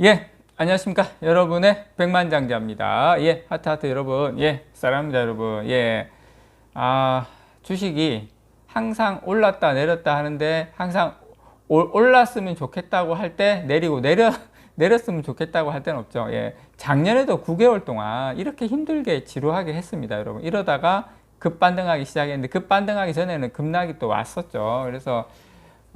예, 안녕하십니까. 여러분의 백만장자입니다. 예, 하트 여러분. 예, 사랑합니다, 여러분. 예, 주식이 항상 올랐다 내렸다 하는데 항상 올랐으면 좋겠다고 할 때 내리고 내렸으면 좋겠다고 할 때는 없죠. 예, 작년에도 9개월 동안 이렇게 힘들게 지루하게 했습니다, 여러분. 이러다가 급반등하기 시작했는데 급반등하기 전에는 급락이 또 왔었죠. 그래서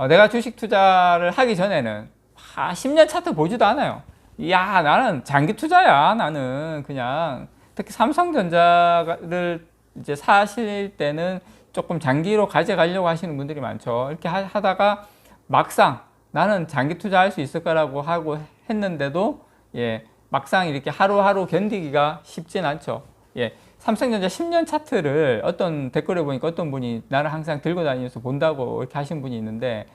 내가 주식 투자를 하기 전에는 10년 차트 보지도 않아요. 야, 나는 장기 투자야. 나는 그냥 특히 삼성전자를 이제 사실 때는 조금 장기로 가져가려고 하시는 분들이 많죠. 이렇게 하다가 막상 나는 장기 투자할 수 있을 거라고 하고 했는데도 예, 막상 이렇게 하루하루 견디기가 쉽진 않죠. 예, 삼성전자 10년 차트를 어떤 댓글에 보니까 어떤 분이 나는 항상 들고 다니면서 본다고 이렇게 하신 분이 있는데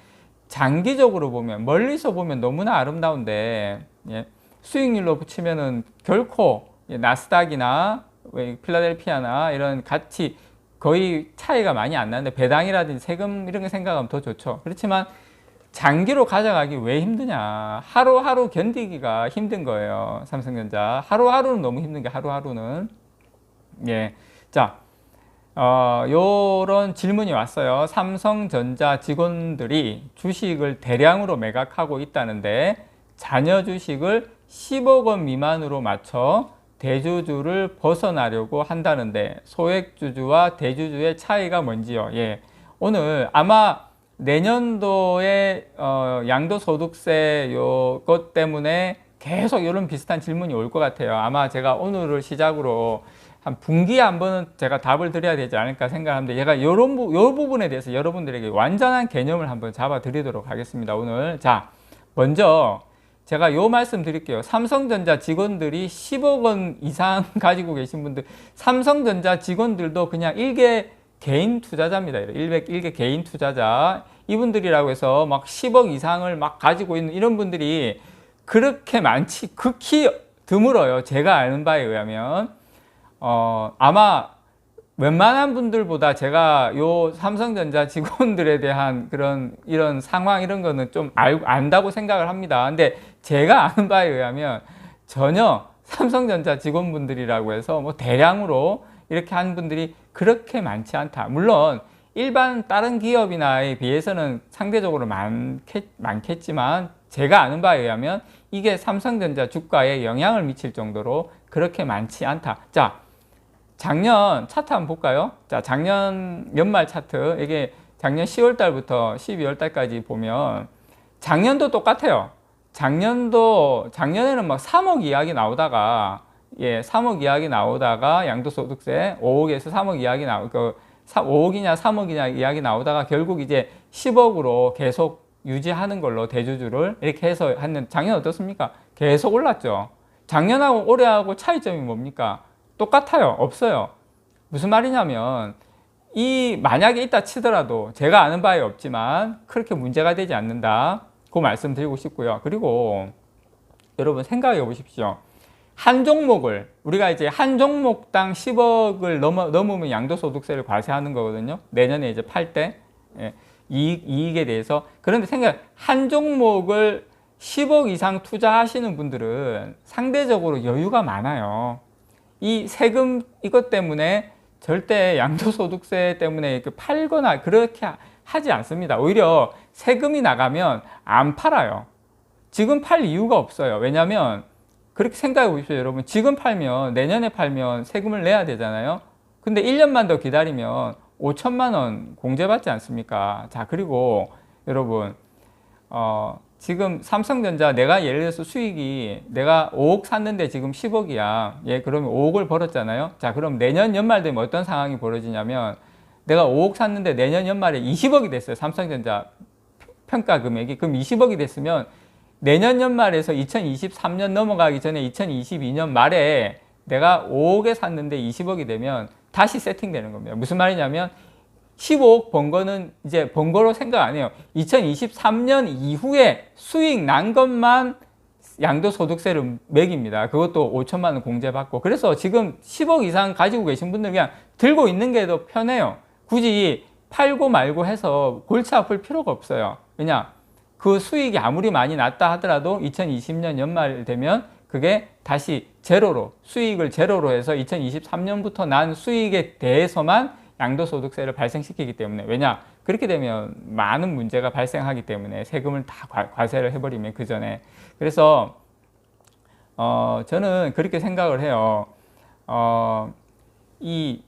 장기적으로 보면 멀리서 보면 너무나 아름다운데 예, 수익률로 붙이면은 결코 예, 나스닥이나 필라델피아나 이런 같이 거의 차이가 많이 안 나는데 배당이라든지 세금 이런 거 생각하면 더 좋죠. 그렇지만 장기로 가져가기 왜 힘드냐? 하루하루 견디기가 힘든 거예요. 삼성전자 하루하루는 너무 힘든 게 하루하루는 예, 자. 요런 질문이 왔어요. 삼성전자 직원들이 주식을 대량으로 매각하고 있다는데 자녀 주식을 10억 원 미만으로 맞춰 대주주를 벗어나려고 한다는데 소액주주와 대주주의 차이가 뭔지요? 예. 오늘 아마 내년도에 양도소득세 요것 때문에 계속 이런 비슷한 질문이 올 것 같아요. 아마 제가 오늘을 시작으로 한 분기에 한 번은 제가 답을 드려야 되지 않을까 생각하는데 얘가 요 부분에 대해서 여러분들에게 완전한 개념을 한번 잡아 드리도록 하겠습니다. 오늘 자, 먼저 제가 요 말씀 드릴게요. 삼성전자 직원들이 10억 원 이상 가지고 계신 분들, 삼성전자 직원들도 그냥 일개 개인 투자자입니다. 일개 개인 투자자 이분들이라고 해서 막 10억 이상을 막 가지고 있는 이런 분들이 그렇게 많지 극히 드물어요. 제가 아는 바에 의하면 아마 웬만한 분들보다 제가 요 삼성전자 직원들에 대한 이런 상황 이런 거는 좀 안다고 생각을 합니다. 근데 제가 아는 바에 의하면 전혀 삼성전자 직원분들이라고 해서 뭐 대량으로 이렇게 한 분들이 그렇게 많지 않다. 물론 일반 다른 기업이나에 비해서는 상대적으로 많겠지만 제가 아는 바에 의하면 이게 삼성전자 주가에 영향을 미칠 정도로 그렇게 많지 않다. 자, 작년 차트 한번 볼까요? 자, 작년 연말 차트, 이게 작년 10월 달부터 12월 달까지 보면 작년도 똑같아요. 작년에는 막 3억 이야기 나오다가, 예, 3억 이야기 나오다가 양도소득세 5억에서 3억 이야기 5억이냐 3억이냐 이야기 나오다가 결국 이제 10억으로 계속 유지하는 걸로 대주주를 이렇게 해서 했는데 작년 어떻습니까? 계속 올랐죠. 작년하고 올해하고 차이점이 뭡니까? 똑같아요. 없어요. 무슨 말이냐면 만약에 있다 치더라도 제가 아는 바에 없지만 그렇게 문제가 되지 않는다. 그 말씀 드리고 싶고요. 그리고 여러분 생각해 보십시오. 한 종목을 우리가 이제 한 종목당 10억을 넘으면 양도소득세를 과세하는 거거든요. 내년에 이제 팔 때 예, 이익에 대해서. 그런데 한 종목을 10억 이상 투자하시는 분들은 상대적으로 여유가 많아요. 이 세금 이것 때문에 절대 양도소득세 때문에 팔거나 그렇게 하지 않습니다. 오히려 세금이 나가면 안 팔아요. 지금 팔 이유가 없어요. 왜냐하면 그렇게 생각해 보십시오, 여러분. 지금 팔면 내년에 팔면 세금을 내야 되잖아요. 근데 1년만 더 기다리면 5천만 원 공제받지 않습니까? 자, 그리고 여러분 지금 삼성전자 내가 예를 들어서 수익이 내가 5억 샀는데 지금 10억이야. 예, 그러면 5억을 벌었잖아요. 자, 그럼 내년 연말 되면 어떤 상황이 벌어지냐면 내가 5억 샀는데 내년 연말에 20억이 됐어요. 삼성전자 평가 금액이. 그럼 20억이 됐으면 내년 연말에서 2023년 넘어가기 전에 2022년 말에 내가 5억에 샀는데 20억이 되면 다시 세팅되는 겁니다. 무슨 말이냐면 15억 번 거는 이제 번 거로 생각 안 해요. 2023년 이후에 수익 난 것만 양도소득세를 매깁니다. 그것도 5천만 원 공제받고. 그래서 지금 10억 이상 가지고 계신 분들 그냥 들고 있는 게 더 편해요. 굳이 팔고 말고 해서 골치 아플 필요가 없어요. 왜냐? 그 수익이 아무리 많이 났다 하더라도 2020년 연말 되면 그게 다시 제로로, 수익을 제로로 해서 2023년부터 난 수익에 대해서만 양도소득세를 발생시키기 때문에, 왜냐? 그렇게 되면 많은 문제가 발생하기 때문에 세금을 다 과세를 해버리면 그 전에. 그래서 저는 그렇게 생각을 해요. 이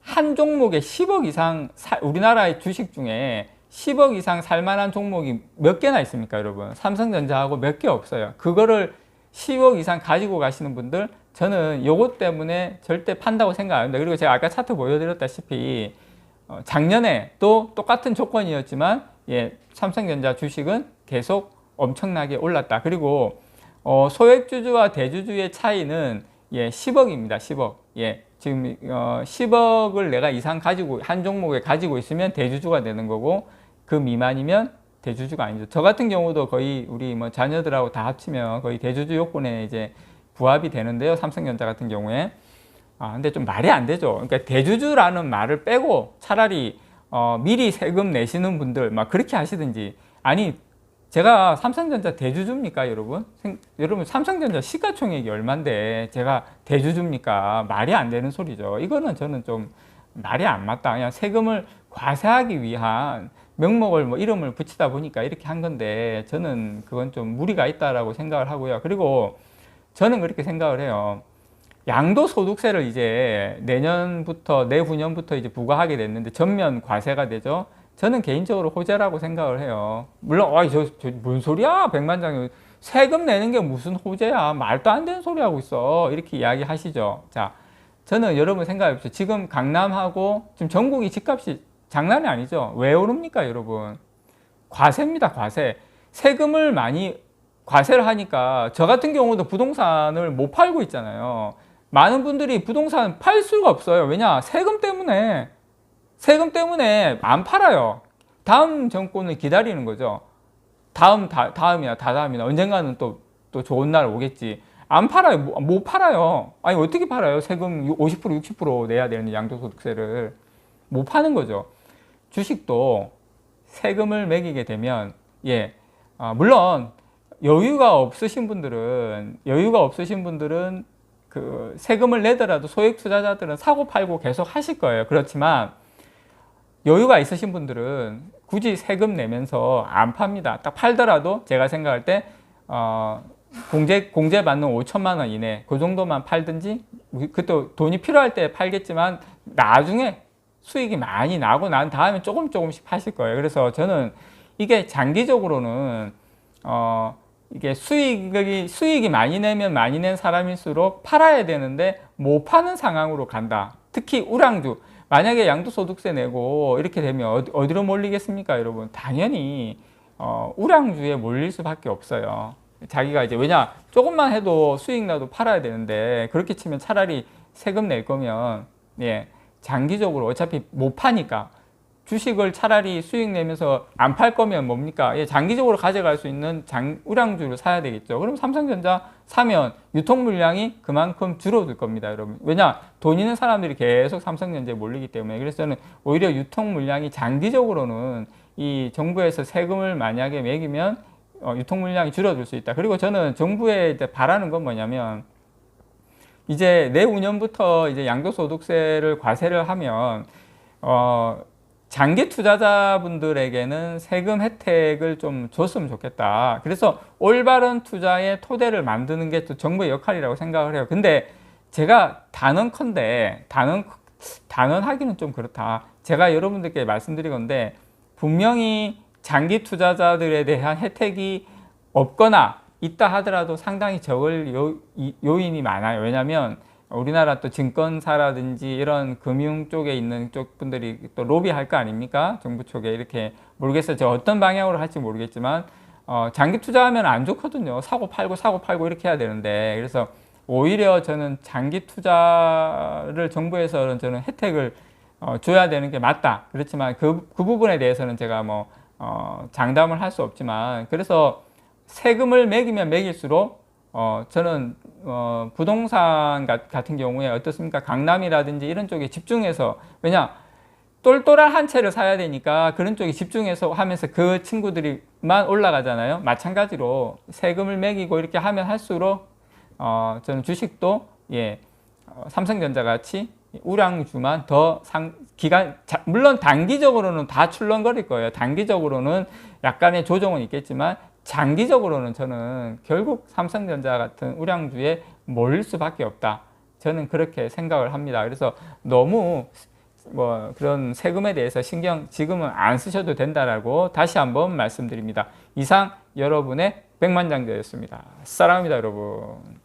한 종목에 10억 이상, 우리나라의 주식 중에 10억 이상 살만한 종목이 몇 개나 있습니까, 여러분? 삼성전자하고 몇 개 없어요. 그거를 10억 이상 가지고 가시는 분들, 저는 요것 때문에 절대 판다고 생각 안 합니다. 그리고 제가 아까 차트 보여드렸다시피 작년에 또 똑같은 조건이었지만, 예, 삼성전자 주식은 계속 엄청나게 올랐다. 그리고 소액주주와 대주주의 차이는, 예, 10억입니다. 10억. 예, 지금 10억을 내가 이상 가지고 한 종목에 가지고 있으면 대주주가 되는 거고, 그 미만이면 대주주가 아니죠. 저 같은 경우도 거의 우리 뭐 자녀들하고 다 합치면 거의 대주주 요건에 이제 부합이 되는데요. 삼성전자 같은 경우에. 근데 좀 말이 안 되죠. 그러니까 대주주라는 말을 빼고 차라리 미리 세금 내시는 분들 막 그렇게 하시든지. 아니, 제가 삼성전자 대주주입니까, 여러분? 여러분, 삼성전자 시가총액이 얼만데 제가 대주주입니까? 말이 안 되는 소리죠. 이거는 저는 좀 말이 안 맞다. 그냥 세금을 과세하기 위한 명목을 뭐 이름을 붙이다 보니까 이렇게 한 건데, 저는 그건 좀 무리가 있다라고 생각을 하고요. 그리고 저는 그렇게 생각을 해요. 양도소득세를 이제 내후년부터 이제 부과하게 됐는데 전면 과세가 되죠. 저는 개인적으로 호재라고 생각을 해요. 물론, 뭔 소리야? 백만장이 세금 내는 게 무슨 호재야? 말도 안 되는 소리 하고 있어. 이렇게 이야기 하시죠. 자, 저는 여러분 생각해 보세요. 지금 강남하고 지금 전국이 집값이 장난이 아니죠. 왜 오릅니까, 여러분? 과세입니다, 과세. 세금을 많이 과세를 하니까 저 같은 경우도 부동산을 못 팔고 있잖아요. 많은 분들이 부동산 팔 수가 없어요. 왜냐? 세금 때문에 안 팔아요. 다음 정권을 기다리는 거죠. 다음이나 다다음이나 언젠가는 또 좋은 날 오겠지. 안 팔아요. 못 팔아요. 아니, 어떻게 팔아요? 세금 50% 60% 내야 되는 양도소득세를 못 파는 거죠. 주식도 세금을 매기게 되면, 예, 물론 여유가 없으신 분들은 그 세금을 내더라도 소액 투자자들은 사고 팔고 계속 하실 거예요. 그렇지만 여유가 있으신 분들은 굳이 세금 내면서 안 팝니다. 딱 팔더라도 제가 생각할 때 공제 받는 5천만 원 이내 그 정도만 팔든지, 그것도 돈이 필요할 때 팔겠지만 나중에 수익이 많이 나고 난 다음에 조금씩 파실 거예요. 그래서 저는 이게 장기적으로는 이게 수익이 많이 내면 많이 낸 사람일수록 팔아야 되는데 못 파는 상황으로 간다. 특히 우량주. 만약에 양도소득세 내고 이렇게 되면 어디로 몰리겠습니까, 여러분? 당연히 우량주에 몰릴 수밖에 없어요. 자기가 이제, 왜냐, 조금만 해도 수익 나도 팔아야 되는데, 그렇게 치면 차라리 세금 낼 거면, 예, 장기적으로 어차피 못 파니까 주식을 차라리 수익 내면서 안 팔 거면 뭡니까? 예, 장기적으로 가져갈 수 있는 우량주를 사야 되겠죠. 그럼 삼성전자 사면 유통 물량이 그만큼 줄어들 겁니다, 여러분. 왜냐? 돈 있는 사람들이 계속 삼성전자에 몰리기 때문에. 그래서 저는 오히려 유통 물량이 장기적으로는 이 정부에서 세금을 만약에 매기면 유통 물량이 줄어들 수 있다. 그리고 저는 정부에 이제 바라는 건 뭐냐면, 이제 내후년부터 이제 양도소득세를 과세를 하면 장기 투자자분들에게는 세금 혜택을 좀 줬으면 좋겠다. 그래서 올바른 투자의 토대를 만드는 게 또 정부의 역할이라고 생각을 해요. 근데 제가 단언하기는 좀 그렇다. 제가 여러분들께 말씀드리건데, 분명히 장기 투자자들에 대한 혜택이 없거나 있다 하더라도 상당히 적을 요인이 많아요. 왜냐하면 우리나라 또 증권사라든지 이런 금융 쪽에 있는 쪽 분들이 또 로비할 거 아닙니까? 정부 쪽에. 이렇게 모르겠어요. 저 어떤 방향으로 할지 모르겠지만 장기 투자하면 안 좋거든요. 사고 팔고 이렇게 해야 되는데. 그래서 오히려 저는 장기 투자를 정부에서는 저는 혜택을 줘야 되는 게 맞다. 그렇지만 그 부분에 대해서는 제가 뭐 장담을 할 수 없지만, 그래서 세금을 매기면 매길수록 저는 부동산 같은 경우에 어떻습니까? 강남이라든지 이런 쪽에 집중해서, 왜냐, 똘똘한 한 채를 사야 되니까 그런 쪽에 집중해서 하면서 그 친구들이만 올라가잖아요. 마찬가지로 세금을 매기고 이렇게 하면 할수록 저는 주식도 삼성전자 같이 우량주만 더 물론 단기적으로는 다 출렁거릴 거예요. 단기적으로는 약간의 조정은 있겠지만 장기적으로는 저는 결국 삼성전자 같은 우량주에 몰릴 수밖에 없다. 저는 그렇게 생각을 합니다. 그래서 너무 그런 세금에 대해서 신경 지금은 안 쓰셔도 된다라고 다시 한번 말씀드립니다. 이상 여러분의 백만장자였습니다. 사랑합니다, 여러분.